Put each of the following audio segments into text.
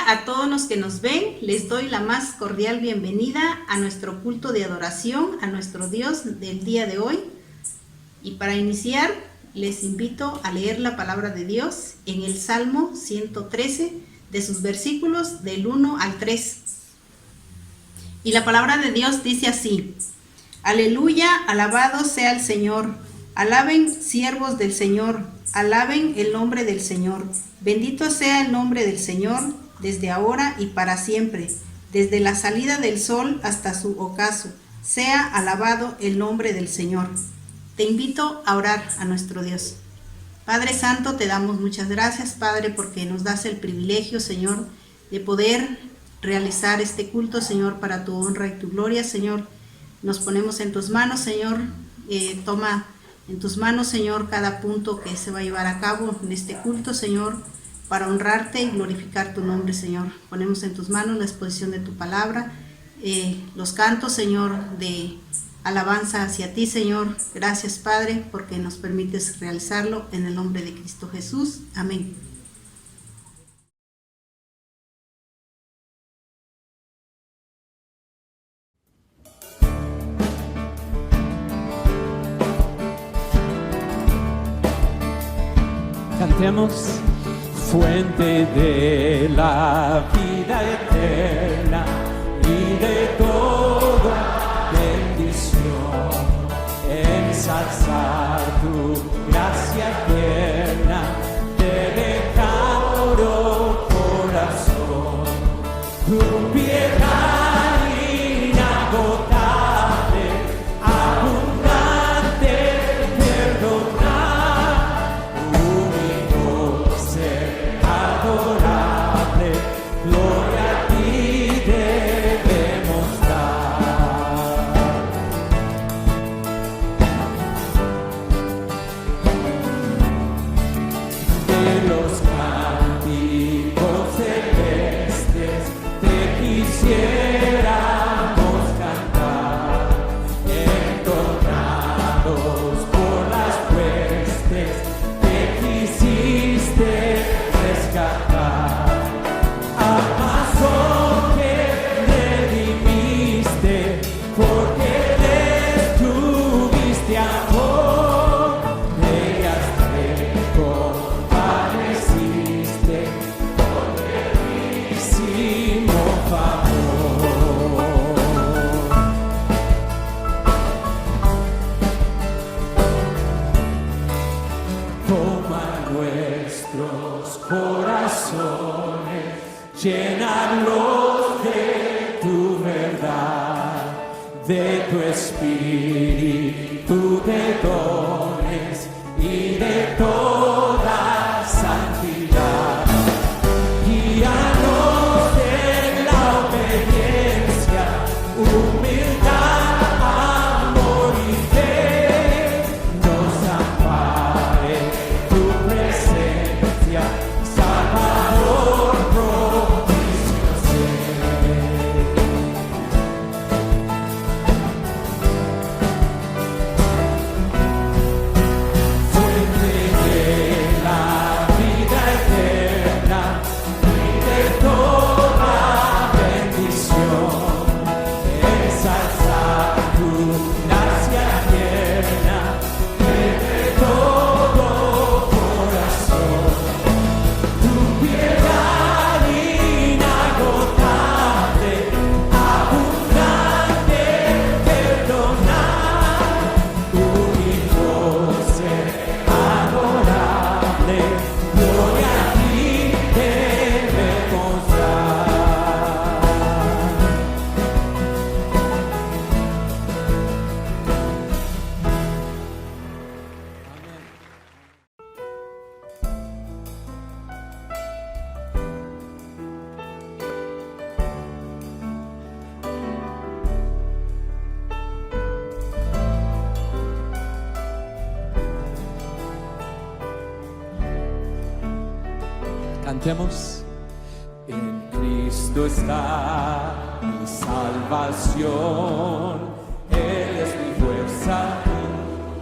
a todos los que nos ven. Les doy la más cordial bienvenida a nuestro culto de adoración a nuestro Dios del día de hoy. Y para iniciar, les invito a leer la palabra de Dios en el Salmo 113, de sus versículos del 1 al 3. Y la palabra de Dios dice así: Aleluya, alabado sea el Señor. Alaben siervos del Señor, alaben el nombre del Señor. Bendito sea el nombre del Señor, desde ahora y para siempre, desde la salida del sol hasta su ocaso. Sea alabado el nombre del Señor. Te invito a orar a nuestro Dios. Padre Santo, te damos muchas gracias, Padre, porque nos das el privilegio, Señor, de poder realizar este culto, Señor, para tu honra y tu gloria, Señor. Nos ponemos en tus manos, Señor. Toma en tus manos, Señor, cada punto que se va a llevar a cabo en este culto, Señor, para honrarte y glorificar tu nombre, Señor. Ponemos en tus manos la exposición de tu palabra, los cantos, Señor, de alabanza hacia ti, Señor. Gracias, Padre, porque nos permites realizarlo en el nombre de Cristo Jesús. Amén. Cantemos: fuente de la vida eterna y de toda bendición, ensalzar tu gracia eterna, te declaro corazón, tu piedad inagotable, abundante, perdonar, único ser adorable, gloria a ti debemos dar. De los cánticos celestes te quisiéramos cantar, entornados por las huestes te quisiste rescatar. Amazon que redimiste, porque tuviste amor, ellas te compadeciste, porque hicimos favor. Toma nuestros corazones, llénalos de tu verdad, de tu espíritu, de dones y de toda santidad. Guíanos en la obediencia, humildad, amor y fe. Nos ampare tu presencia, Salvador propicio ser. Fuente de la vida eterna y de toda bendición, ensalzar tu gracia tierna, de todo corazón, tu piedad inagotable, abundante, perdonar, único ser adorable, gloria a ti debemos dar. Cantemos: en Cristo está mi salvación, Él es mi fuerza,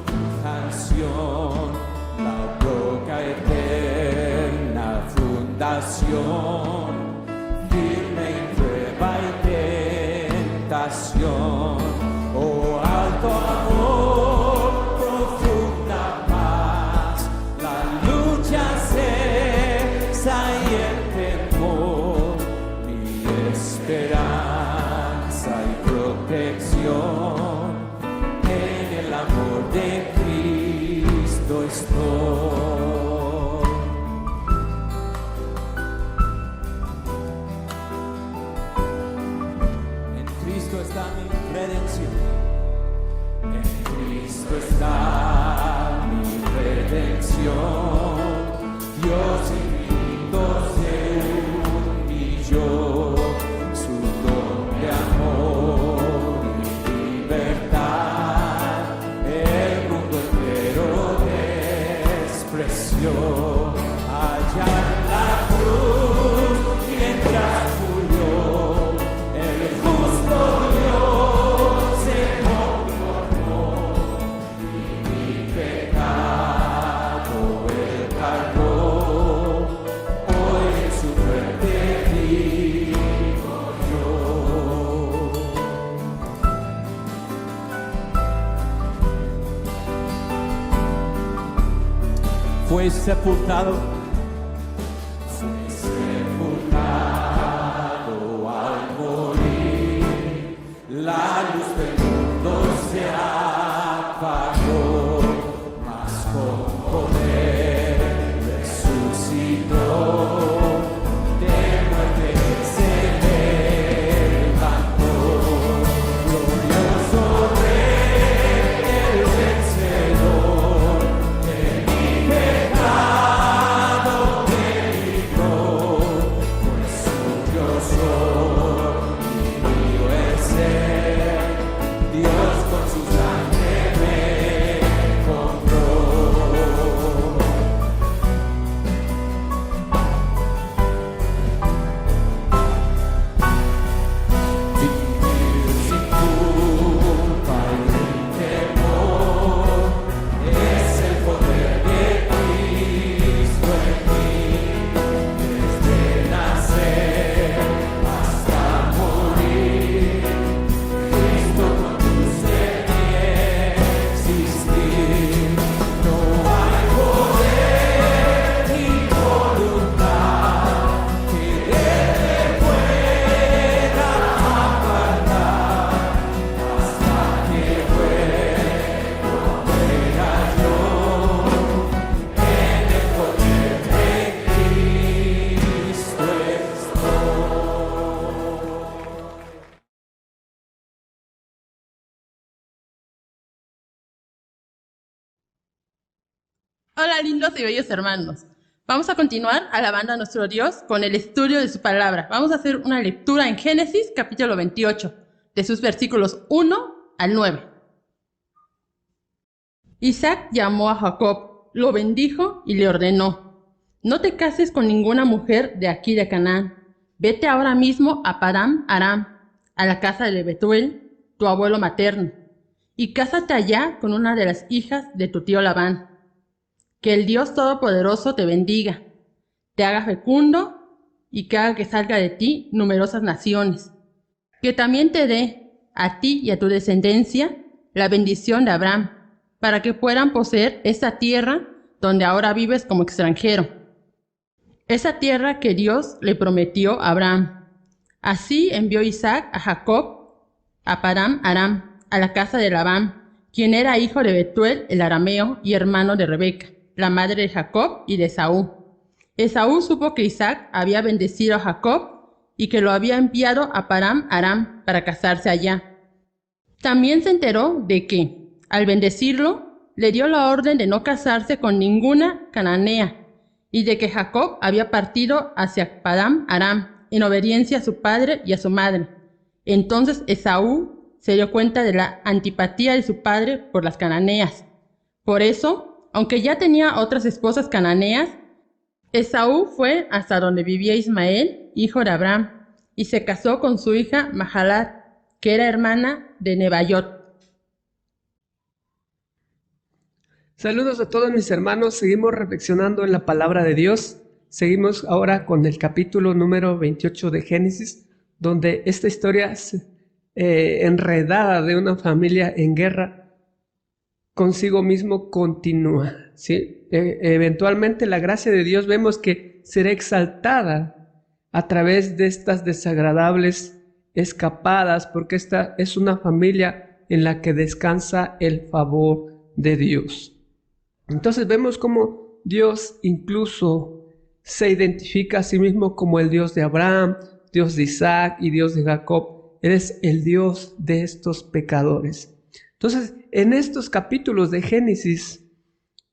mi canción, la roca eterna fundación, tentación, oh alto amor, profunda paz, la lucha cesa y el temor, mi esperanza y protección, en el amor de Cristo estoy. Está mi redención, en Cristo está mi redención, Dios infinito se humilló, su don de amor y libertad, el mundo entero despreció, allá en la cruz mientras murió, el justo fue sepultado, al morir, la luz del mundo se apagó, mas con poder resucitó, de muerte se levantó, glorioso Rey, el vencedor, Hola lindos y bellos hermanos, vamos a continuar alabando a nuestro Dios con el estudio de su palabra. Vamos a hacer una lectura en Génesis capítulo 28, de sus versículos 1 al 9. Isaac llamó a Jacob, lo bendijo y le ordenó: no te cases con ninguna mujer de aquí de Canaán, vete ahora mismo a Padán Aram, a la casa de Betuel, tu abuelo materno, y cásate allá con una de las hijas de tu tío Labán. Que el Dios Todopoderoso te bendiga, te haga fecundo y que haga que salga de ti numerosas naciones. Que también te dé a ti y a tu descendencia la bendición de Abraham, para que puedan poseer esa tierra donde ahora vives como extranjero. Esa tierra que Dios le prometió a Abraham. Así envió Isaac a Jacob a Padán Aram, a la casa de Labán, quien era hijo de Betuel el arameo y hermano de Rebeca, la madre de Jacob y de Esaú. Esaú supo que Isaac había bendecido a Jacob y que lo había enviado a Padán Aram para casarse allá. También se enteró de que, al bendecirlo, le dio la orden de no casarse con ninguna cananea y de que Jacob había partido hacia Padán Aram en obediencia a su padre y a su madre. Entonces Esaú se dio cuenta de la antipatía de su padre por las cananeas. Por eso, aunque ya tenía otras esposas cananeas, Esaú fue hasta donde vivía Ismael, hijo de Abraham, y se casó con su hija Mahalat, que era hermana de Nebaiot. Saludos a todos mis hermanos, seguimos reflexionando en la palabra de Dios. Seguimos ahora con el capítulo número 28 de Génesis, donde esta historia enredada de una familia en guerra, consigo mismo continúa, ¿sí? Eventualmente la gracia de Dios vemos que será exaltada a través de estas desagradables escapadas, porque esta es una familia en la que descansa el favor de Dios. Entonces vemos cómo Dios incluso se identifica a sí mismo como el Dios de Abraham, Dios de Isaac y Dios de Jacob. Él es el Dios de estos pecadores. Entonces, en estos capítulos de Génesis,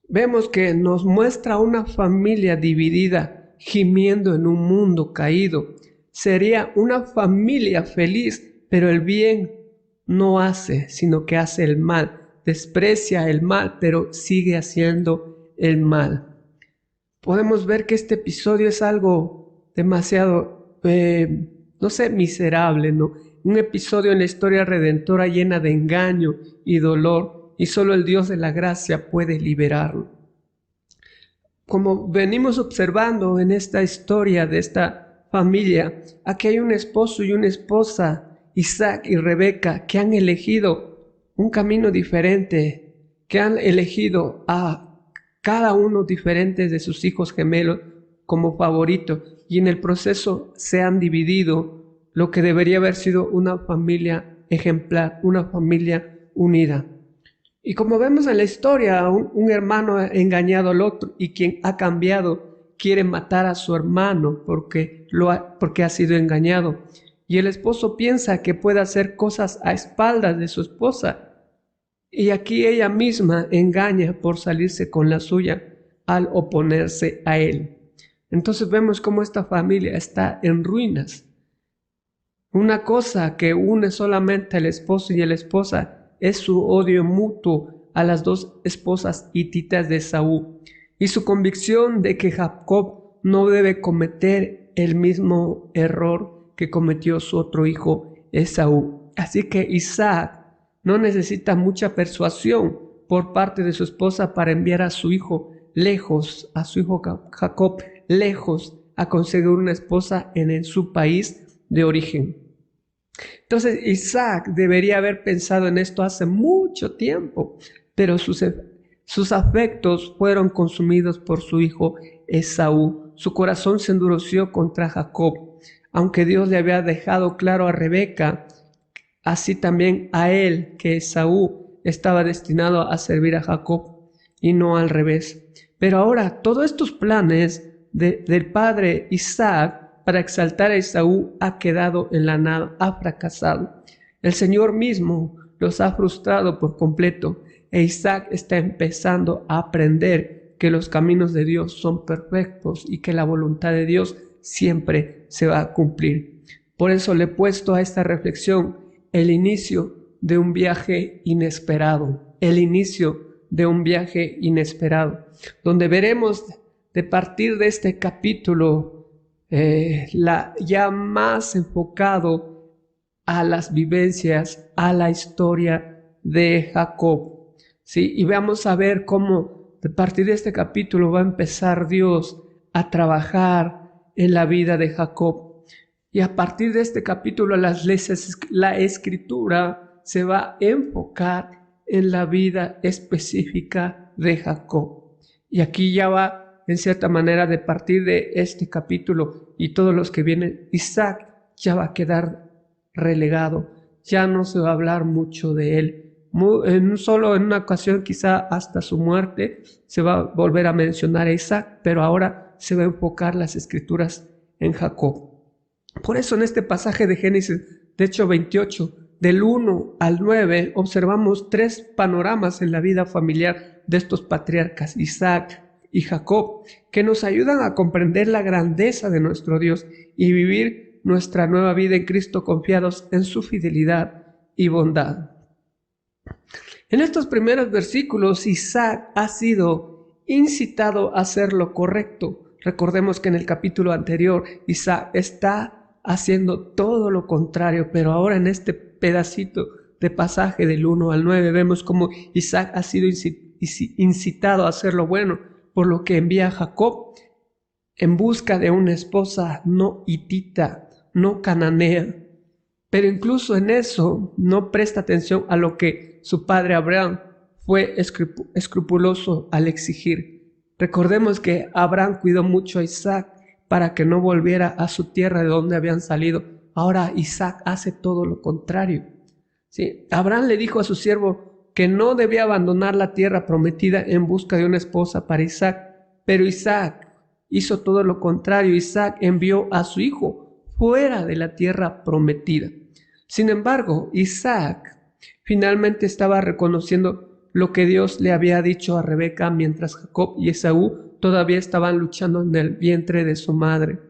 vemos que nos muestra una familia dividida, gimiendo en un mundo caído. Sería una familia feliz, pero el bien no hace, sino que hace el mal. Desprecia el mal, pero sigue haciendo el mal. Podemos ver que este episodio es algo demasiado, miserable, ¿no? Un episodio en la historia redentora llena de engaño y dolor, y solo el Dios de la gracia puede liberarlo. Como venimos observando en esta historia de esta familia, aquí hay un esposo y una esposa, Isaac y Rebeca, que han elegido un camino diferente, que han elegido a cada uno diferente de sus hijos gemelos como favorito, y en el proceso se han dividido lo que debería haber sido una familia ejemplar, una familia unida. Y como vemos en la historia, un hermano ha engañado al otro, y quien ha cambiado quiere matar a su hermano porque ha sido engañado. Y el esposo piensa que puede hacer cosas a espaldas de su esposa, y aquí ella misma engaña por salirse con la suya al oponerse a él. Entonces vemos cómo esta familia está en ruinas. Una cosa que une solamente al esposo y a la esposa es su odio mutuo a las dos esposas hititas de Esaú y su convicción de que Jacob no debe cometer el mismo error que cometió su otro hijo Esaú. Así que Isaac no necesita mucha persuasión por parte de su esposa para enviar a su hijo lejos, a su hijo Jacob lejos, a conseguir una esposa en su país de origen. Entonces Isaac debería haber pensado en esto hace mucho tiempo, pero sus afectos fueron consumidos por su hijo Esaú. Su corazón se endureció contra Jacob, aunque Dios le había dejado claro a Rebeca, así también a él, que Esaú estaba destinado a servir a Jacob y no al revés. Pero ahora todos estos planes del padre Isaac para exaltar a Esaú ha quedado en la nada, ha fracasado. El Señor mismo los ha frustrado por completo, e Isaac está empezando a aprender que los caminos de Dios son perfectos y que la voluntad de Dios siempre se va a cumplir. Por eso le he puesto a esta reflexión el inicio de un viaje inesperado, donde veremos de partir de este capítulo ya más enfocado a las vivencias, a la historia de Jacob, ¿sí? Y vamos a ver cómo de partir de este capítulo va a empezar Dios a trabajar en la vida de Jacob. Y a partir de este capítulo la escritura se va a enfocar en la vida específica de Jacob. Y aquí ya va, en cierta manera, de partir de este capítulo y todos los que vienen, Isaac ya va a quedar relegado, ya no se va a hablar mucho de él. Solo en una ocasión, quizá hasta su muerte, se va a volver a mencionar a Isaac, pero ahora se va a enfocar las escrituras en Jacob. Por eso en este pasaje de Génesis, de hecho 28, del 1 al 9, observamos tres panoramas en la vida familiar de estos patriarcas, Isaac y Jacob, que nos ayudan a comprender la grandeza de nuestro Dios y vivir nuestra nueva vida en Cristo confiados en su fidelidad y bondad. En estos primeros versículos, Isaac ha sido incitado a hacer lo correcto. Recordemos que en el capítulo anterior, Isaac está haciendo todo lo contrario, pero ahora en este pedacito de pasaje del 1 al 9 vemos cómo Isaac ha sido incitado a hacer lo bueno, por lo que envía a Jacob en busca de una esposa no hitita, no cananea. Pero incluso en eso no presta atención a lo que su padre Abraham fue escrupuloso al exigir. Recordemos que Abraham cuidó mucho a Isaac para que no volviera a su tierra de donde habían salido. Ahora Isaac hace todo lo contrario. ¿Sí? Abraham le dijo a su siervo que no debía abandonar la tierra prometida en busca de una esposa para Isaac, pero Isaac hizo todo lo contrario. Isaac envió a su hijo fuera de la tierra prometida. Sin embargo, Isaac finalmente estaba reconociendo lo que Dios le había dicho a Rebeca mientras Jacob y Esaú todavía estaban luchando en el vientre de su madre.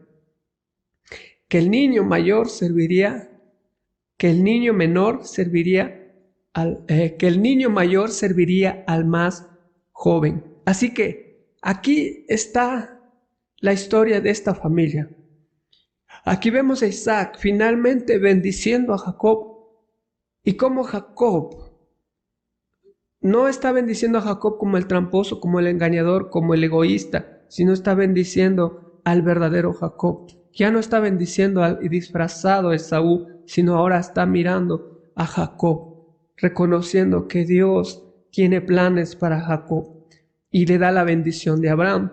Que el niño menor serviría al más joven. Así que aquí está la historia de esta familia. Aquí vemos a Isaac finalmente bendiciendo a Jacob, y como Jacob no está bendiciendo a Jacob como el tramposo, como el engañador, como el egoísta, sino está bendiciendo al verdadero Jacob. Ya no está bendiciendo al disfrazado Esaú, sino ahora está mirando a Jacob, reconociendo que Dios tiene planes para Jacob, y le da la bendición de Abraham.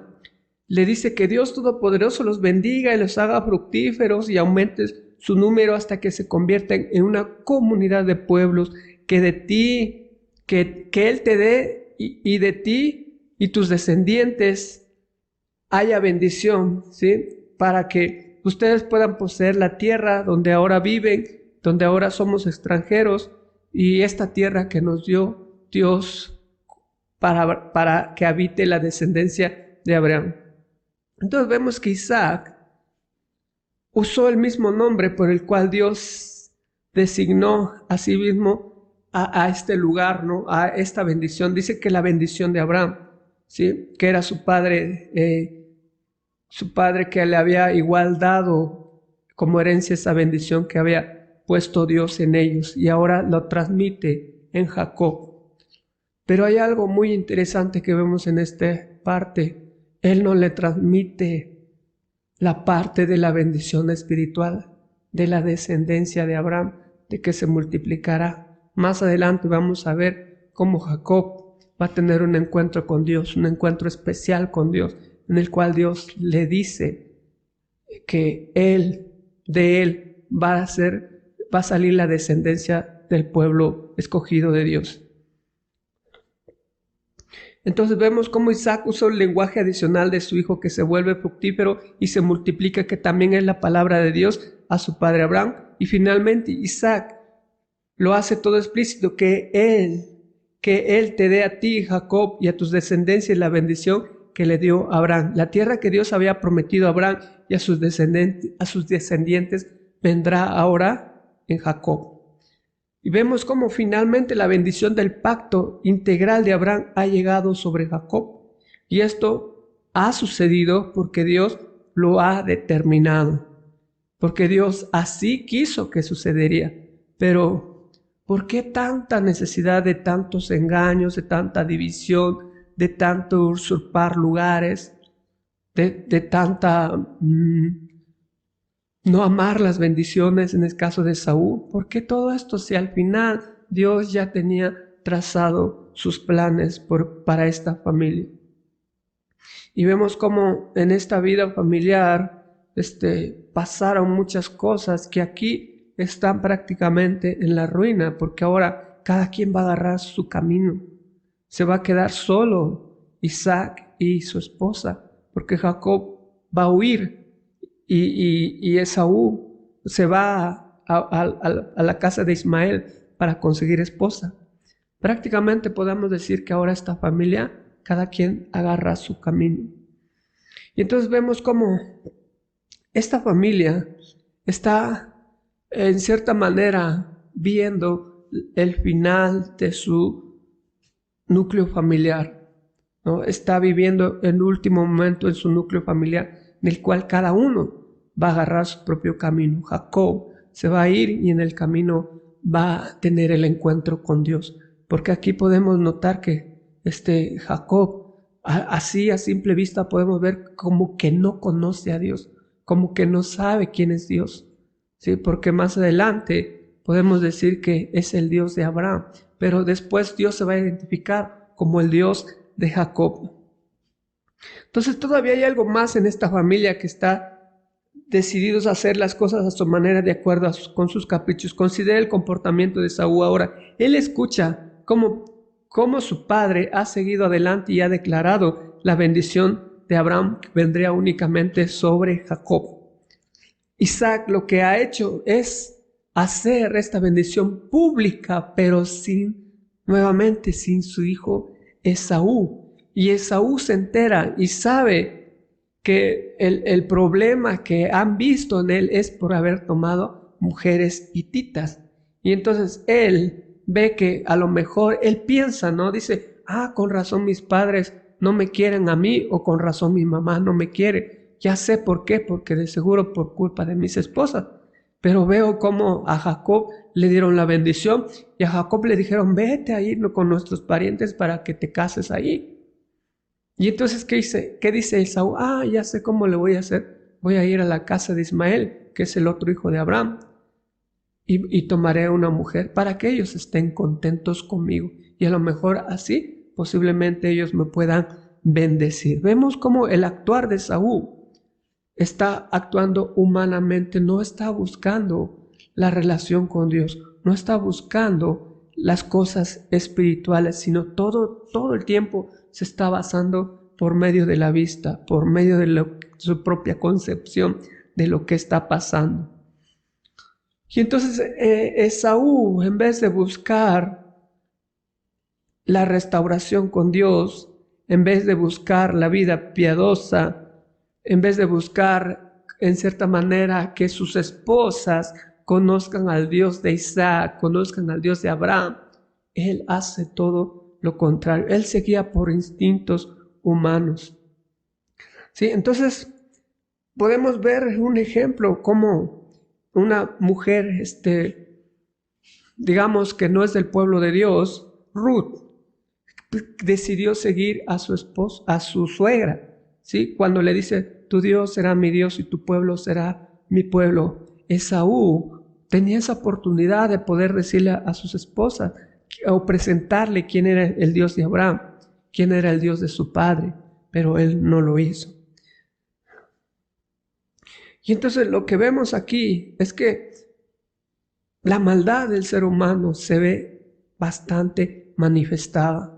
Le dice que Dios Todopoderoso los bendiga y los haga fructíferos y aumente su número hasta que se conviertan en una comunidad de pueblos, que de ti, que Él te dé y de ti y tus descendientes haya bendición, ¿sí? Para que ustedes puedan poseer la tierra donde ahora viven, donde ahora somos extranjeros, y esta tierra que nos dio Dios para que habite la descendencia de Abraham. Entonces vemos que Isaac usó el mismo nombre por el cual Dios designó a sí mismo a este lugar, ¿no? A esta bendición. Dice que la bendición de Abraham, ¿sí? Que era su padre que le había igual dado como herencia esa bendición que había puesto Dios en ellos, y ahora lo transmite en Jacob. Pero hay algo muy interesante que vemos en esta parte. Él no le transmite la parte de la bendición espiritual, de la descendencia de Abraham, de que se multiplicará. Más adelante vamos a ver cómo Jacob va a tener un encuentro con Dios, un encuentro especial con Dios, en el cual Dios le dice que de él va a salir la descendencia del pueblo escogido de Dios. Entonces vemos cómo Isaac usó el lenguaje adicional de su hijo, que se vuelve fructífero y se multiplica, que también es la palabra de Dios a su padre Abraham. Y finalmente Isaac lo hace todo explícito, que él te dé a ti, Jacob, y a tus descendencias la bendición que le dio a Abraham. La tierra que Dios había prometido a Abraham y a sus descendientes vendrá ahora en Jacob. Y vemos cómo finalmente la bendición del pacto integral de Abraham ha llegado sobre Jacob. Y esto ha sucedido porque Dios lo ha determinado, porque Dios así quiso que sucedería. Pero ¿por qué tanta necesidad de tantos engaños, de tanta división, de tanto usurpar lugares, de tanta no amar las bendiciones en el caso de Saúl? ¿Por qué todo esto si al final Dios ya tenía trazado sus planes para esta familia? Y vemos cómo en esta vida familiar pasaron muchas cosas que aquí están prácticamente en la ruina, porque ahora cada quien va a agarrar su camino. Se va a quedar solo Isaac y su esposa, porque Jacob va a huir. Y Esaú se va a la casa de Ismael para conseguir esposa. Prácticamente podemos decir que ahora esta familia, cada quien agarra su camino. Y entonces vemos cómo esta familia está en cierta manera viendo el final de su núcleo familiar, ¿no? Está viviendo el último momento en su núcleo familiar, en el cual cada uno va a agarrar su propio camino. Jacob se va a ir y en el camino va a tener el encuentro con Dios. Porque aquí podemos notar que Jacob, así a simple vista podemos ver como que no conoce a Dios, como que no sabe quién es Dios. ¿Sí? Porque más adelante podemos decir que es el Dios de Abraham, pero después Dios se va a identificar como el Dios de Jacob. Entonces todavía hay algo más en esta familia que está decididos a hacer las cosas a su manera de acuerdo con sus caprichos. Considera el comportamiento de Esaú ahora. Él escucha cómo su padre ha seguido adelante y ha declarado la bendición de Abraham que vendría únicamente sobre Jacob. Isaac lo que ha hecho es hacer esta bendición pública, pero nuevamente sin su hijo Esaú. Y Esaú se entera y sabe que el problema que han visto en él es por haber tomado mujeres hititas. Y entonces él ve que a lo mejor él piensa, ¿no? Dice, con razón mis padres no me quieren a mí, o con razón mi mamá no me quiere. Ya sé por qué, porque de seguro por culpa de mis esposas. Pero veo cómo a Jacob le dieron la bendición y a Jacob le dijeron, vete a ir con nuestros parientes para que te cases ahí. Y entonces, ¿qué dice Esaú? Ya sé cómo le voy a hacer. Voy a ir a la casa de Ismael, que es el otro hijo de Abraham, y tomaré una mujer para que ellos estén contentos conmigo. Y a lo mejor así, posiblemente ellos me puedan bendecir. Vemos cómo el actuar de Esaú está actuando humanamente, no está buscando la relación con Dios, no está buscando las cosas espirituales, sino todo el tiempo se está basando por medio de la vista, por medio de su propia concepción de lo que está pasando. Y entonces Esaú, en vez de buscar la restauración con Dios, en vez de buscar la vida piadosa, en vez de buscar en cierta manera que sus esposas conozcan al Dios de Isaac, conozcan al Dios de Abraham, él hace todo lo contrario. Él se guía por instintos humanos. ¿Sí? Entonces, podemos ver un ejemplo como una mujer, digamos que no es del pueblo de Dios, Ruth, decidió seguir a su esposa, a su suegra, ¿sí? Cuando le dice, tu Dios será mi Dios y tu pueblo será mi pueblo. Esaú tenía esa oportunidad de poder decirle a sus esposas o presentarle quién era el Dios de Abraham, quién era el Dios de su padre, pero él no lo hizo. Y entonces lo que vemos aquí es que la maldad del ser humano se ve bastante manifestada.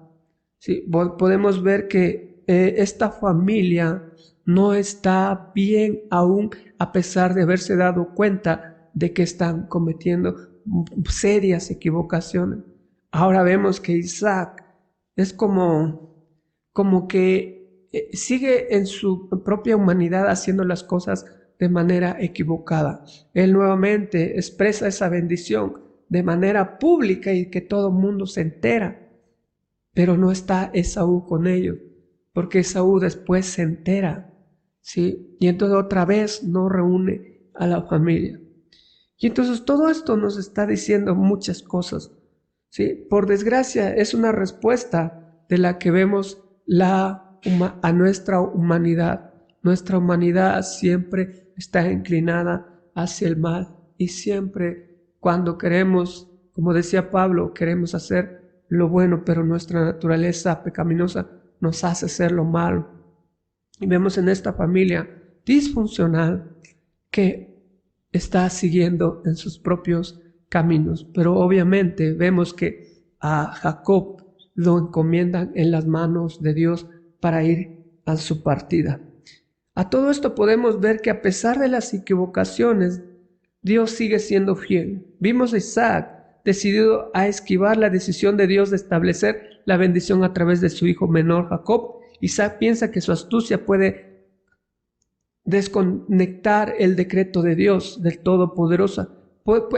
¿Sí? Podemos ver que esta familia no está bien aún, a pesar de haberse dado cuenta de que están cometiendo serias equivocaciones. Ahora vemos que Isaac es como que sigue en su propia humanidad haciendo las cosas de manera equivocada. Él nuevamente expresa esa bendición de manera pública y que todo el mundo se entera, pero no está Esaú con ellos, porque Esaú después se entera, ¿sí? Y entonces otra vez no reúne a la familia. Y entonces todo esto nos está diciendo muchas cosas, ¿sí? Por desgracia es una respuesta de la que vemos a nuestra humanidad. Nuestra humanidad siempre está inclinada hacia el mal y siempre cuando queremos, como decía Pablo, queremos hacer lo bueno, pero nuestra naturaleza pecaminosa nos hace hacer lo malo. Y vemos en esta familia disfuncional que está siguiendo en sus propios caminos, pero obviamente vemos que a Jacob lo encomiendan en las manos de Dios para ir a su partida. A todo esto podemos ver que a pesar de las equivocaciones, Dios sigue siendo fiel. Vimos a Isaac decidido a esquivar la decisión de Dios de establecer la bendición a través de su hijo menor Jacob. Isaac piensa que su astucia puede desconectar el decreto de Dios, del Todopoderoso.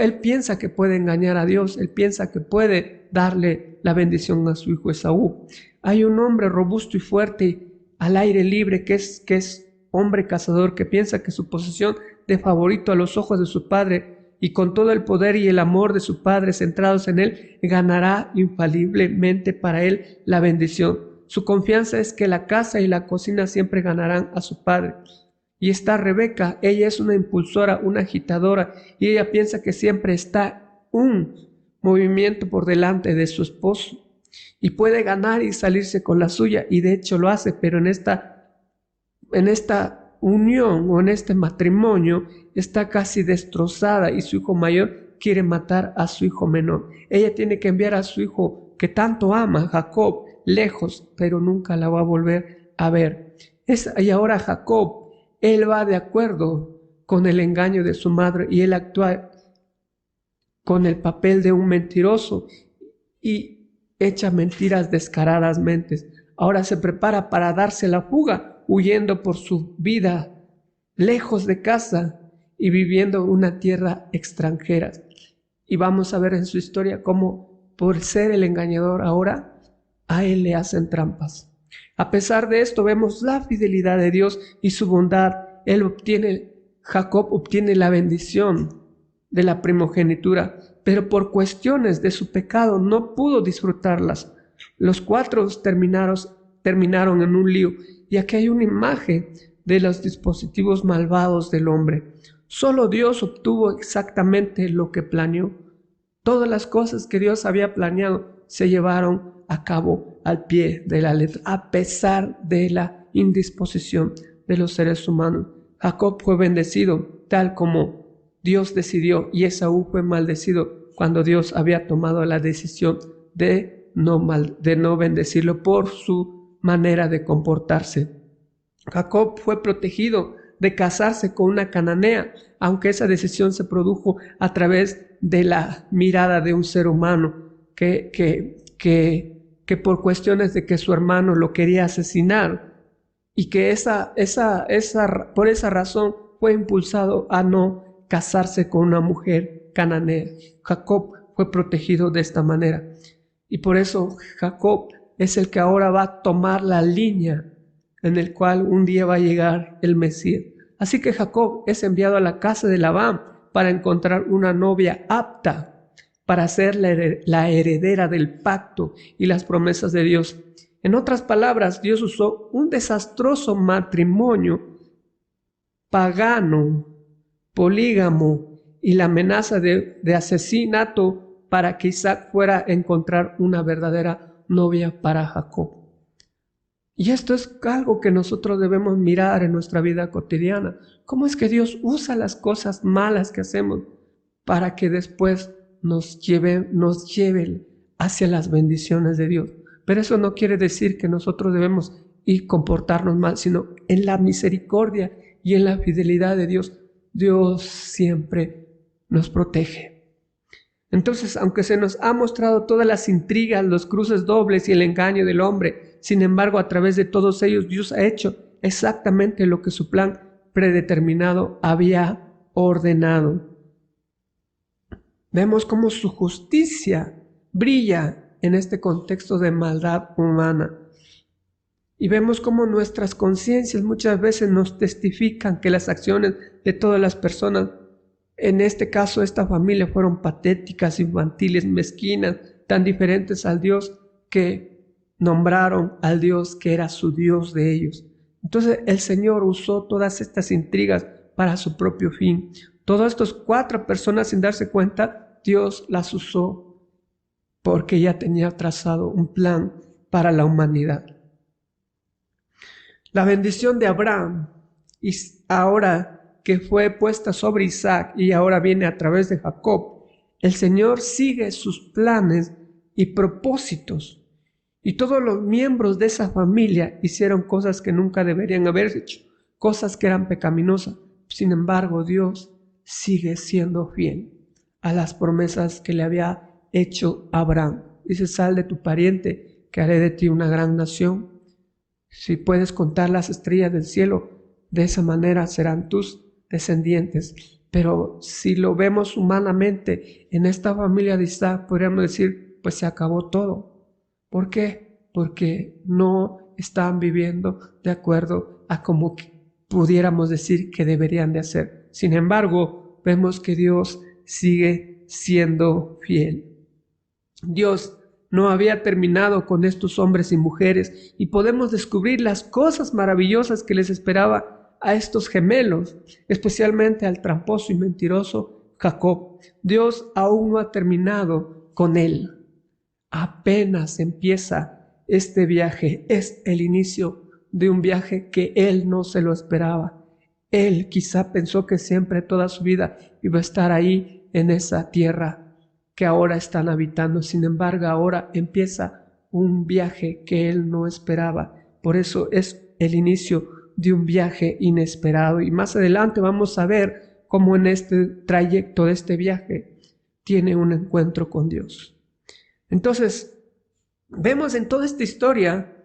Él piensa que puede engañar a Dios, él piensa que puede darle la bendición a su hijo Esaú. Hay un hombre robusto y fuerte al aire libre que es hombre cazador, que piensa que su posesión de favorito a los ojos de su padre y con todo el poder y el amor de su padre centrados en él, ganará infaliblemente para él la bendición. Su confianza es que la casa y la cocina siempre ganarán a su padre. Y está Rebeca, ella es una impulsora, una agitadora, y ella piensa que siempre está un movimiento por delante de su esposo y puede ganar y salirse con la suya, y de hecho lo hace, pero en esta unión o en este matrimonio está casi destrozada y su hijo mayor quiere matar a su hijo menor. Ella tiene que enviar a su hijo que tanto ama, Jacob, lejos, pero nunca la va a volver a ver. Y ahora Jacob, él va de acuerdo con el engaño de su madre y él actúa con el papel de un mentiroso y echa mentiras descaradamente. Ahora se prepara para darse la fuga, huyendo por su vida, lejos de casa y viviendo en una tierra extranjera. Y vamos a ver en su historia cómo por ser el engañador ahora a él le hacen trampas. A pesar de esto vemos la fidelidad de Dios y su bondad. Jacob obtiene la bendición de la primogenitura, pero por cuestiones de su pecado no pudo disfrutarlas. Los 4 terminaron en un lío, y aquí hay una imagen de los dispositivos malvados del hombre. Solo Dios obtuvo exactamente lo que planeó. Todas las cosas que Dios había planeado se llevaron a cabo al pie de la letra, a pesar de la indisposición de los seres humanos. Jacob fue bendecido tal como Dios decidió, y Esaú fue maldecido cuando Dios había tomado la decisión de no bendecirlo por su manera de comportarse. Jacob fue protegido de casarse con una cananea, aunque esa decisión se produjo a través de la mirada de un ser humano que por cuestiones de que su hermano lo quería asesinar, y que por esa razón fue impulsado a no casarse con una mujer cananea. Jacob fue protegido de esta manera, y por eso Jacob es el que ahora va a tomar la línea en el cual un día va a llegar el Mesías. Así que Jacob es enviado a la casa de Labán para encontrar una novia apta para ser la heredera del pacto y las promesas de Dios. En otras palabras, Dios usó un desastroso matrimonio pagano, polígamo y la amenaza de asesinato para que Isaac fuera a encontrar una verdadera novia para Jacob. Y esto es algo que nosotros debemos mirar en nuestra vida cotidiana. ¿Cómo es que Dios usa las cosas malas que hacemos para que después nos lleve hacia las bendiciones de Dios? Pero eso no quiere decir que nosotros debemos ir comportarnos mal, sino en la misericordia y en la fidelidad de Dios, Dios siempre nos protege. Entonces, aunque se nos ha mostrado todas las intrigas, los cruces dobles y el engaño del hombre, sin embargo, a través de todos ellos, Dios ha hecho exactamente lo que su plan predeterminado había ordenado. Vemos cómo su justicia brilla en este contexto de maldad humana. Y vemos cómo nuestras conciencias muchas veces nos testifican que las acciones de todas las personas, en este caso esta familia, fueron patéticas, infantiles, mezquinas, tan diferentes al Dios que nombraron al Dios que era su Dios de ellos. Entonces el Señor usó todas estas intrigas para su propio fin. Todas estas 4 personas, sin darse cuenta, Dios las usó porque ya tenía trazado un plan para la humanidad. La bendición de Abraham, y ahora que fue puesta sobre Isaac y ahora viene a través de Jacob, el Señor sigue sus planes y propósitos. Y todos los miembros de esa familia hicieron cosas que nunca deberían haber hecho, cosas que eran pecaminosas. Sin embargo, Dios sigue siendo fiel a las promesas que le había hecho a Abraham. Dice: sal de tu pariente, que haré de ti una gran nación. Si puedes contar las estrellas del cielo, de esa manera serán tus descendientes. Pero si lo vemos humanamente, en esta familia de Isaac, podríamos decir, pues se acabó todo. ¿Por qué? Porque no están viviendo de acuerdo a como pudiéramos decir que deberían de hacer. Sin embargo, vemos que Dios sigue siendo fiel. Dios no había terminado con estos hombres y mujeres, y podemos descubrir las cosas maravillosas que les esperaba a estos gemelos, especialmente al tramposo y mentiroso Jacob. Dios aún no ha terminado con él. Apenas empieza este viaje. Es el inicio de un viaje que él no se lo esperaba. Él quizá pensó que siempre, toda su vida, iba a estar ahí en esa tierra que ahora están habitando. Sin embargo, ahora empieza un viaje que él no esperaba. Por eso es el inicio de un viaje inesperado. Y más adelante vamos a ver cómo en este trayecto de este viaje tiene un encuentro con Dios. Entonces, vemos en toda esta historia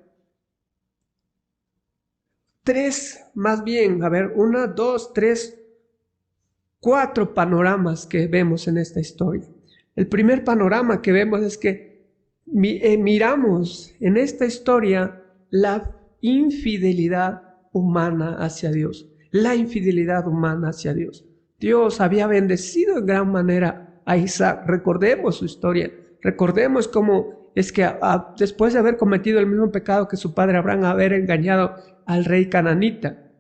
cuatro panoramas que vemos en esta historia. El primer panorama que vemos es que miramos en esta historia la infidelidad humana hacia Dios. La infidelidad humana hacia Dios. Dios había bendecido en gran manera a Isaac. Recordemos su historia. Recordemos cómo es que después de haber cometido el mismo pecado que su padre Abraham, haber engañado al rey cananita,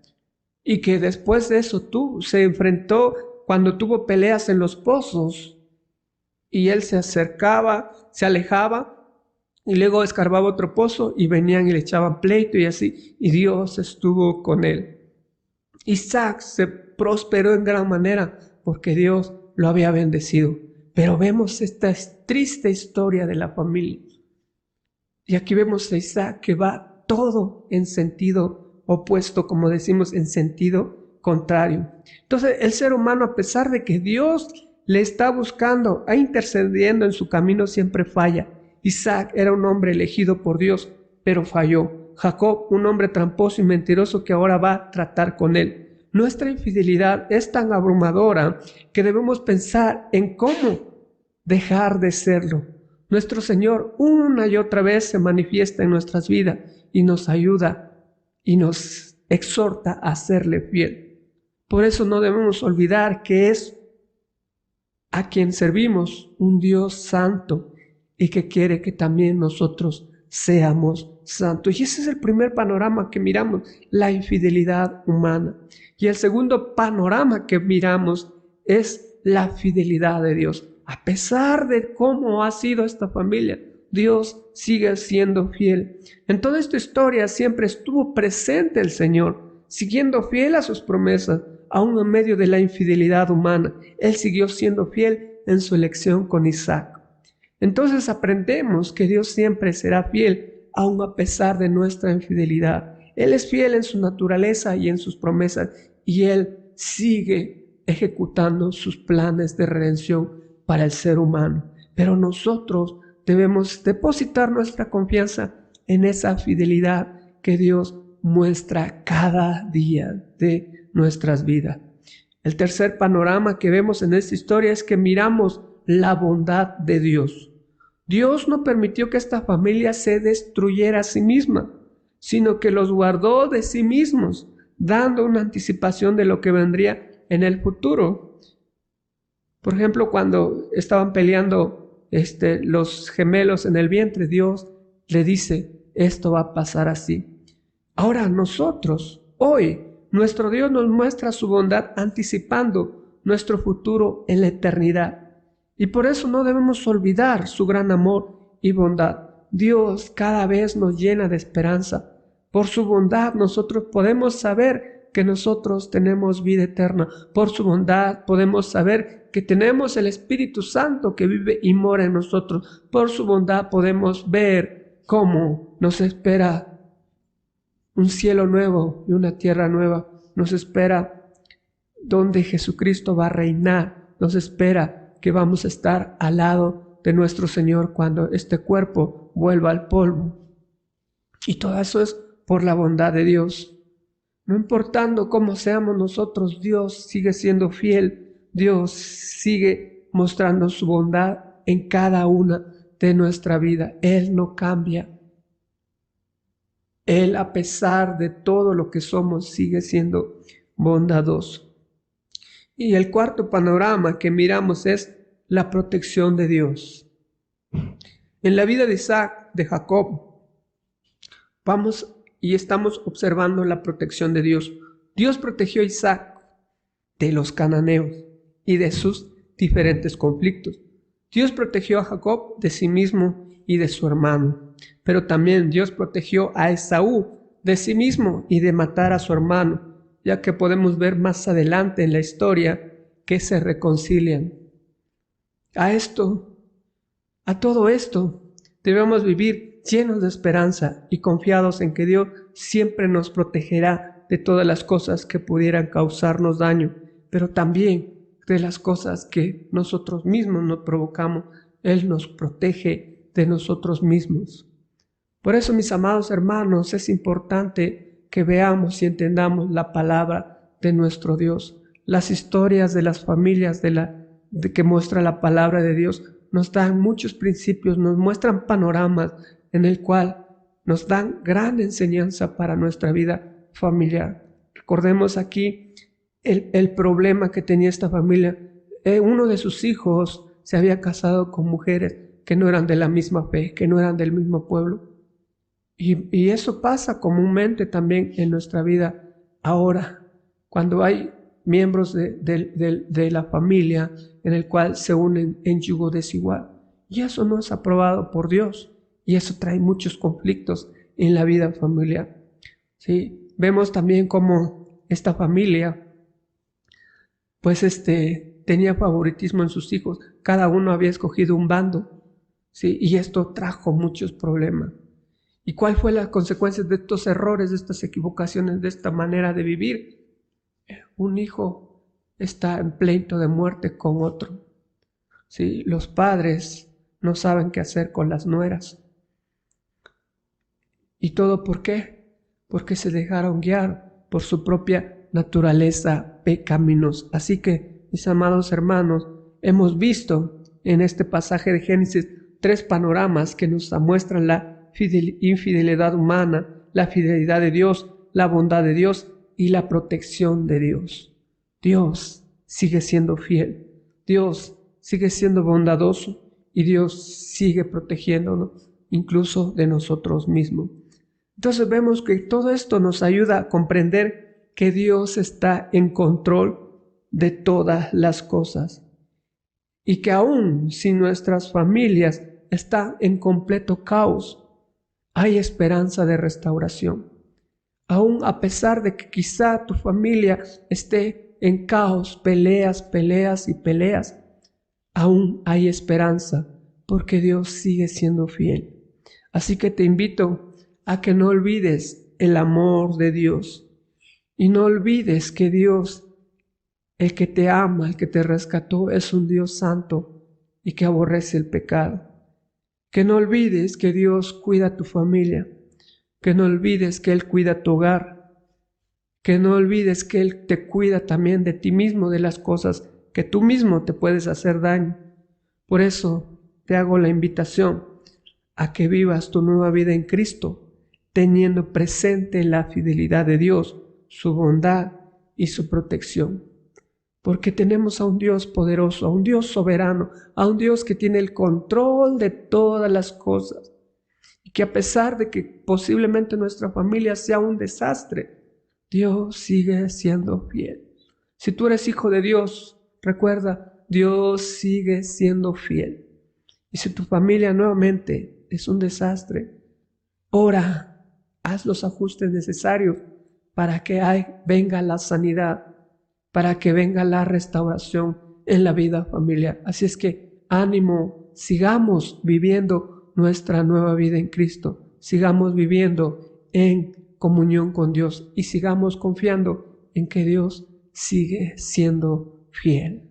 y que después de eso se enfrentó cuando tuvo peleas en los pozos, y él se acercaba, se alejaba, y luego escarbaba otro pozo, y venían y le echaban pleito y así, y Dios estuvo con él. Isaac se prosperó en gran manera porque Dios lo había bendecido. Pero vemos esta triste historia de la familia. Y aquí vemos a Isaac que va todo en sentido opuesto, como decimos, en sentido contrario. Entonces el ser humano, a pesar de que Dios le está buscando, intercediendo en su camino, siempre falla. Isaac era un hombre elegido por Dios, pero falló. Jacob, un hombre tramposo y mentiroso que ahora va a tratar con él. Nuestra infidelidad es tan abrumadora que debemos pensar en cómo dejar de serlo. Nuestro Señor una y otra vez se manifiesta en nuestras vidas y nos ayuda y nos exhorta a serle fiel. Por eso no debemos olvidar que es a quien servimos un Dios santo y que quiere que también nosotros seamos santos. Y ese es el primer panorama que miramos, la infidelidad humana. Y el segundo panorama que miramos es la fidelidad de Dios. A pesar de cómo ha sido esta familia, Dios sigue siendo fiel. En toda esta historia siempre estuvo presente el Señor, siguiendo fiel a sus promesas, aún en medio de la infidelidad humana. Él siguió siendo fiel en su elección con Isaac. Entonces aprendemos que Dios siempre será fiel, aun a pesar de nuestra infidelidad. Él es fiel en su naturaleza y en sus promesas, y Él sigue ejecutando sus planes de redención para el ser humano. Pero nosotros debemos depositar nuestra confianza en esa fidelidad que Dios muestra cada día de nuestras vidas. El tercer panorama que vemos en esta historia es que miramos la bondad de Dios. Dios no permitió que esta familia se destruyera a sí misma, sino que los guardó de sí mismos, dando una anticipación de lo que vendría en el futuro. Por ejemplo, cuando estaban peleando los gemelos en el vientre, Dios le dice, esto va a pasar así. Ahora nosotros, hoy, nuestro Dios nos muestra su bondad anticipando nuestro futuro en la eternidad. Y por eso no debemos olvidar su gran amor y bondad. Dios cada vez nos llena de esperanza. Por su bondad nosotros podemos saber que nosotros tenemos vida eterna. Por su bondad podemos saber que tenemos el Espíritu Santo que vive y mora en nosotros. Por su bondad podemos ver cómo nos espera un cielo nuevo y una tierra nueva. Nos espera donde Jesucristo va a reinar. Nos espera que vamos a estar al lado de nuestro Señor cuando este cuerpo vuelva al polvo. Y todo eso es por la bondad de Dios. No importando cómo seamos nosotros, Dios sigue siendo fiel. Dios sigue mostrando su bondad en cada una de nuestra vida. Él no cambia. Él, a pesar de todo lo que somos, sigue siendo bondadoso. Y el cuarto panorama que miramos es la protección de Dios. En la vida de Isaac, de Jacob, vamos y estamos observando la protección de Dios. Dios protegió a Isaac de los cananeos y de sus diferentes conflictos. Dios protegió a Jacob de sí mismo y de su hermano, pero también Dios protegió a Esaú de sí mismo y de matar a su hermano, ya que podemos ver más adelante en la historia que se reconcilian. A todo esto, debemos vivir llenos de esperanza y confiados en que Dios siempre nos protegerá de todas las cosas que pudieran causarnos daño, pero también de las cosas que nosotros mismos nos provocamos. Él nos protege de nosotros mismos. Por eso, mis amados hermanos, es importante que veamos y entendamos la palabra de nuestro Dios. Las historias de las familias que muestra la palabra de Dios nos dan muchos principios, nos muestran panoramas en el cual nos dan gran enseñanza para nuestra vida familiar. Recordemos aquí el problema que tenía esta familia. Uno de sus hijos se había casado con mujeres que no eran de la misma fe, que no eran del mismo pueblo. Y eso pasa comúnmente también en nuestra vida ahora, cuando hay miembros de la familia en el cual se unen en yugo desigual. Y eso no es aprobado por Dios, y eso trae muchos conflictos en la vida familiar. ¿Sí? Vemos también cómo esta familia pues tenía favoritismo en sus hijos. Cada uno había escogido un bando, ¿sí? Y esto trajo muchos problemas. ¿Y cuál fue la consecuencia de estos errores, de estas equivocaciones, de esta manera de vivir? Un hijo está en pleito de muerte con otro. ¿Sí? Los padres no saben qué hacer con las nueras. ¿Y todo por qué? Porque se dejaron guiar por su propia naturaleza pecaminosa. Así que, mis amados hermanos, hemos visto en este pasaje de Génesis 3 panoramas que nos muestran la infidelidad humana, la fidelidad de Dios, la bondad de Dios y la protección de Dios. Dios sigue siendo fiel, Dios sigue siendo bondadoso y Dios sigue protegiéndonos incluso de nosotros mismos. Entonces vemos que todo esto nos ayuda a comprender que Dios está en control de todas las cosas y que aún si nuestras familias están en completo caos, hay esperanza de restauración. Aún a pesar de que quizá tu familia esté en caos, peleas y peleas, aún hay esperanza porque Dios sigue siendo fiel. Así que te invito a que no olvides el amor de Dios y no olvides que Dios, el que te ama, el que te rescató, es un Dios santo y que aborrece el pecado. Que no olvides que Dios cuida a tu familia, que no olvides que Él cuida tu hogar, que no olvides que Él te cuida también de ti mismo, de las cosas que tú mismo te puedes hacer daño. Por eso te hago la invitación a que vivas tu nueva vida en Cristo, teniendo presente la fidelidad de Dios, su bondad y su protección. Porque tenemos a un Dios poderoso, a un Dios soberano, a un Dios que tiene el control de todas las cosas. Y que a pesar de que posiblemente nuestra familia sea un desastre, Dios sigue siendo fiel. Si tú eres hijo de Dios, recuerda, Dios sigue siendo fiel. Y si tu familia nuevamente es un desastre, ora, haz los ajustes necesarios para que venga la sanidad, para que venga la restauración en la vida familiar. Así es que ánimo, sigamos viviendo nuestra nueva vida en Cristo, sigamos viviendo en comunión con Dios y sigamos confiando en que Dios sigue siendo fiel.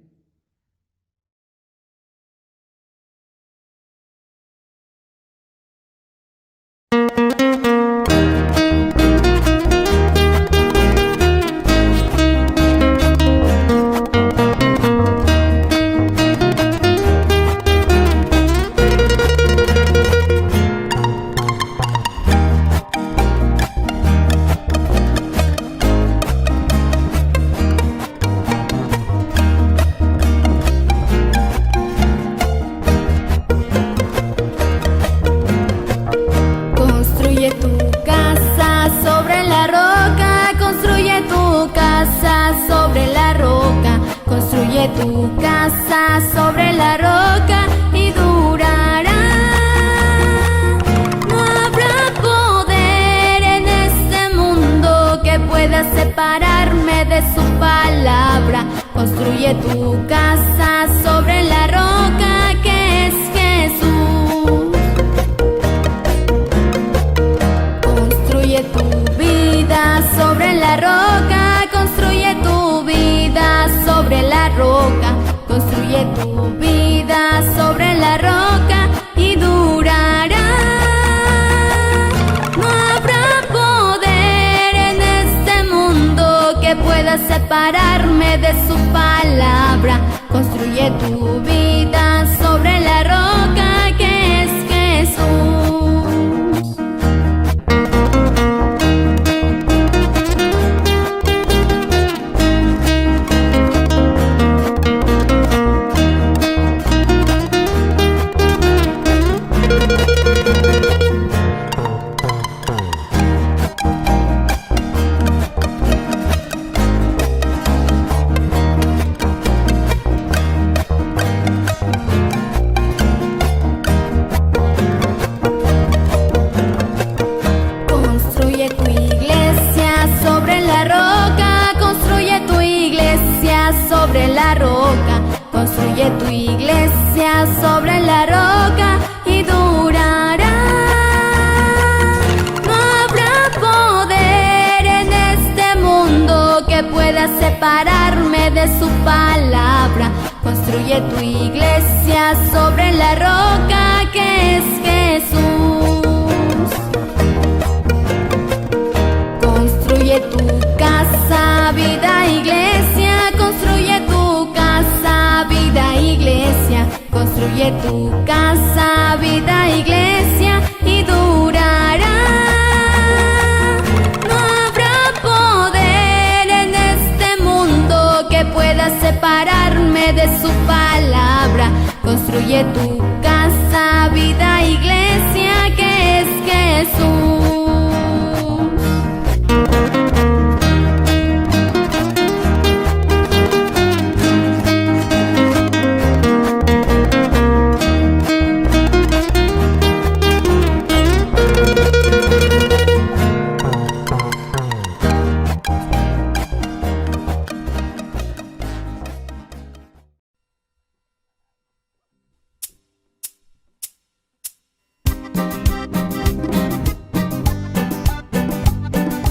Tu casa sobre la roca y durará. No habrá poder en este mundo que pueda separarme de su palabra. Construye tu casa sobre la roca que es Jesús. Construye tu vida sobre la roca, construye tu vida sobre la roca, construye tu vida sobre la roca y durará. No habrá poder en este mundo que pueda separarme de su palabra. Construye tu vida sobre la roca que es Jesús. Construye tu iglesia sobre la roca, construye tu iglesia sobre la roca, construye tu iglesia sobre la roca y durará. No habrá poder en este mundo que pueda separarme de su palabra. Construye tu iglesia sobre la roca que es Jesús. Construye tu casa, vida, iglesia. Construye tu casa, vida, iglesia. Construye tu casa, vida, iglesia y durará. No habrá poder en este mundo que pueda separarme de su palabra. Construye tu casa, vida, iglesia que es Jesús.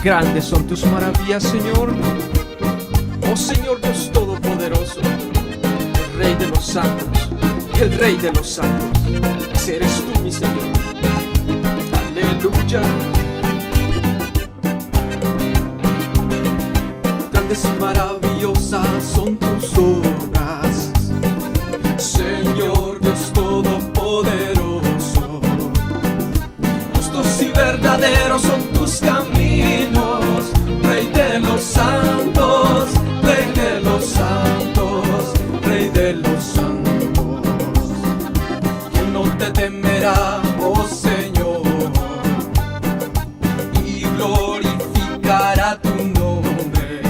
Grandes son tus maravillas, Señor. Oh Señor Dios Todopoderoso, el Rey de los santos, el Rey de los santos. Ese eres tú, mi Señor. Aleluya. Grandes y maravillosas son tus obras, Señor Dios Todopoderoso. Justos y verdaderos son tus caminos, Rey de los santos, Rey de los santos, Rey de los santos. ¿Quién no te temerá, oh Señor, y glorificará tu nombre?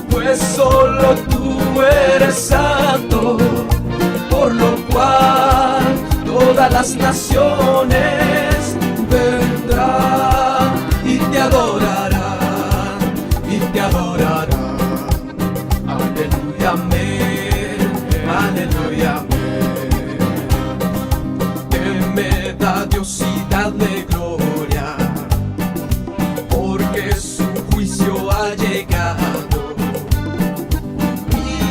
Pues solo tú eres santo, por lo cual todas las naciones vendrán y te adorarán, y te adorarán. Aleluya, amén, aleluya, amén. Temed a Dios y dadle gloria, porque su juicio ha llegado.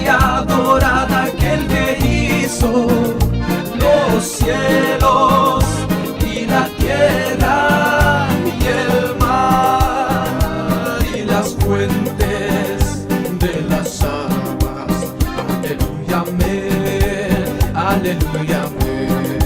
Y adorad a aquel que hizo los cielos y la tierra y el mar y las fuentes de las aguas. Aleluya, amén, aleluya, amén.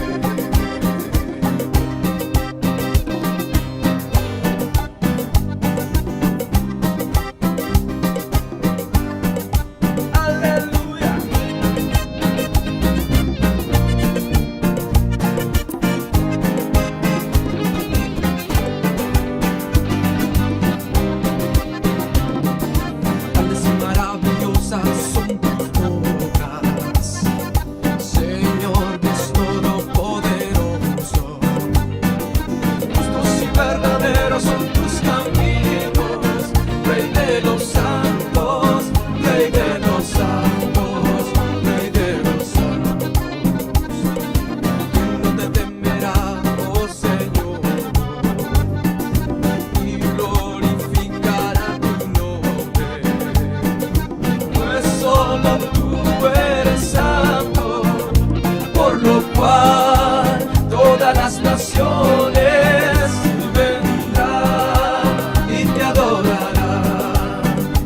las naciones vendrá y te adorará,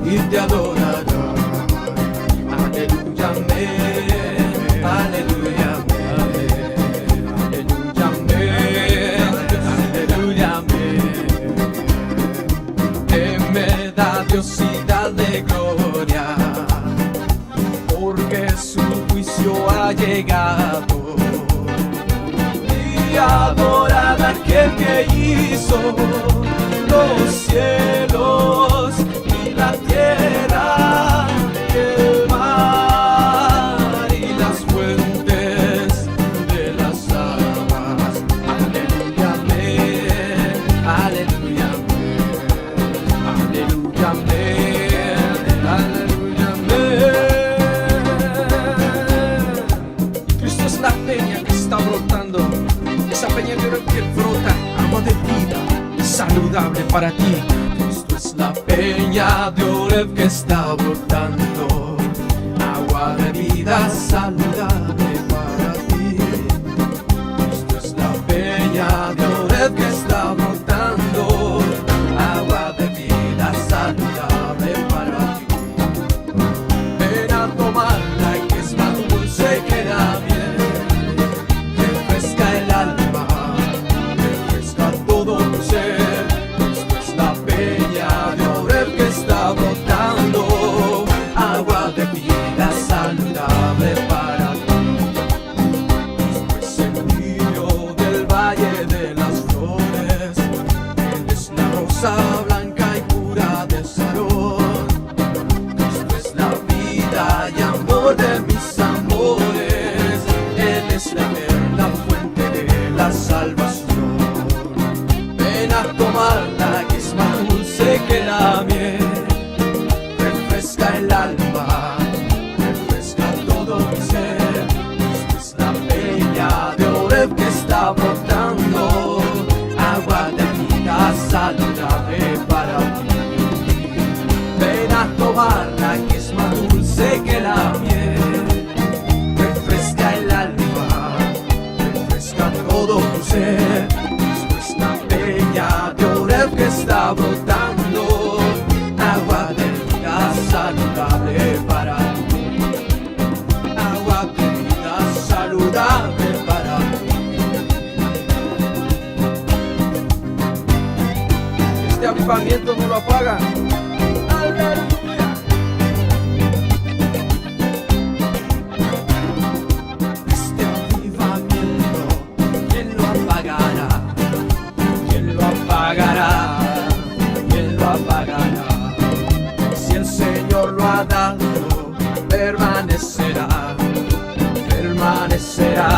y te adorará. Aleluya, amén, aleluya, amén, aleluya, amén, aleluya, amén. Teme da Dios y dale gloria, porque su juicio ha llegado. Y adorad a aquel que hizo los cielos y la tierra, el mar y las fuentes de las aguas. Aleluya, amén, aleluya, amén, aleluya, amén, aleluya, amén. Cristo es la peña que está brotando, esa peña de oro que brota agua de vida saludable para ti. Cristo es la peña de Oreb que está brotando agua de vida saludable para ti. Cristo es la peña de Oreb que está brotando agua de vida saludable para ti. Ven a tomarla que es más dulce que la miel, refresca el alma, refresca todo tu ser. Cristo es la peña de Oreb que está brotando agua de vida saludable para ti. Cristo es el lirio del valle de las flores, Él es la rosa blanca y pura de Sarón. Cristo es la vida y amor de mis amores, Él es la eterna fuente de la salvación. Ven a tomarla que es más dulce que la miel, refresca el alma, refresca todo mi ser. Cristo es la peña de Oreb que está brotando agua de vida saludable para ti. Ven a tomarla que es más dulce que la miel, refresca el alma, refresca todo tu ser. Cristo es la peña de Oreb que está brotando agua de vida saludable para ti, agua de vida saludable para ti. Este avivamiento no lo apaga. Aleluya. Este avivamiento, ¿quién lo apagará? ¿Quién lo apagará? ¿Quién lo apagará? Si el Señor lo ha dado, permanecerá, permanecerá,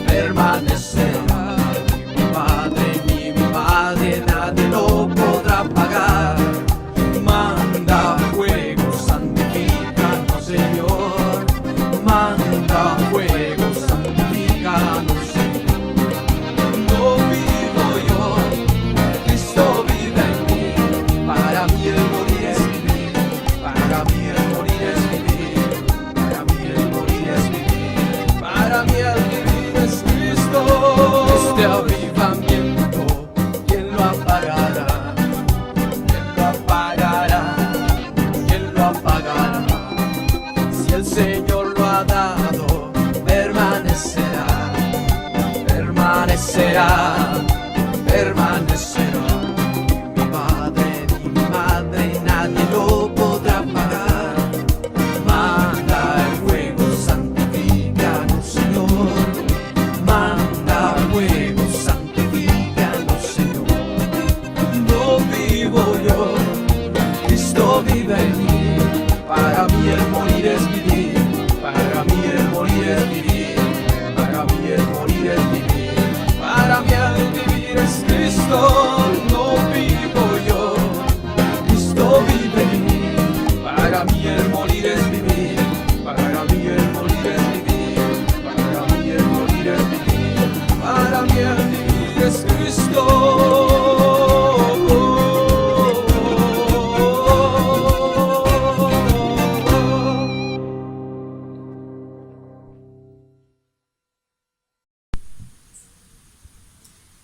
permanecerá. Ni mi madre, nadie lo podrá apagar. Manda fuego, santifícanos, Señor. Manda fuego, santifícanos, Señor. No vivo yo, Cristo vive en mí. Para mí el morir es vivir, para mí el morir es vivir, para mí el morir es vivir, para mí el vivir es Cristo. Este avivamiento, ¿quién lo apagará? ¿Quién lo apagará? ¿Quién lo apagará? Si el Señor lo ha dado, permanecerá, permanecerá, permanecerá. Ni mi madre, nadie lo podrá apagar. Manda el fuego, santifícanos, Señor. Manda fuego, santifícanos, Señor. No vivo yo, Cristo vive en mí. Para mí el morir es vivir, para mí el morir es vivir, para mí el morir es vivir, para mí el vivir es Cristo.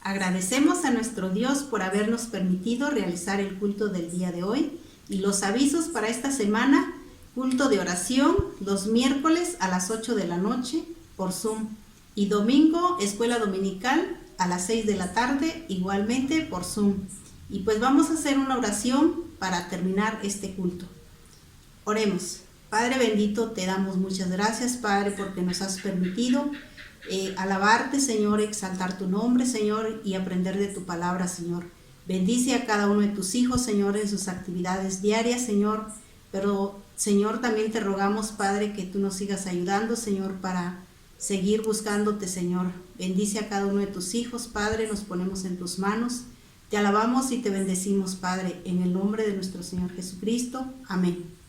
Agradecemos a nuestro Dios por habernos permitido realizar el culto del día de hoy y los avisos para esta semana: culto de oración los miércoles a las 8 de la noche por Zoom y domingo escuela dominical a las 6 de la tarde igualmente por Zoom. Y pues vamos a hacer una oración para terminar este culto. Oremos. Padre bendito, te damos muchas gracias, Padre, porque nos has permitido alabarte, Señor, exaltar tu nombre, Señor, y aprender de tu palabra, Señor. Bendice a cada uno de tus hijos, Señor, en sus actividades diarias, Señor. Pero, Señor, también te rogamos, Padre, que tú nos sigas ayudando, Señor, para seguir buscándote, Señor. Bendice a cada uno de tus hijos, Padre, nos ponemos en tus manos. Te alabamos y te bendecimos, Padre, en el nombre de nuestro Señor Jesucristo. Amén.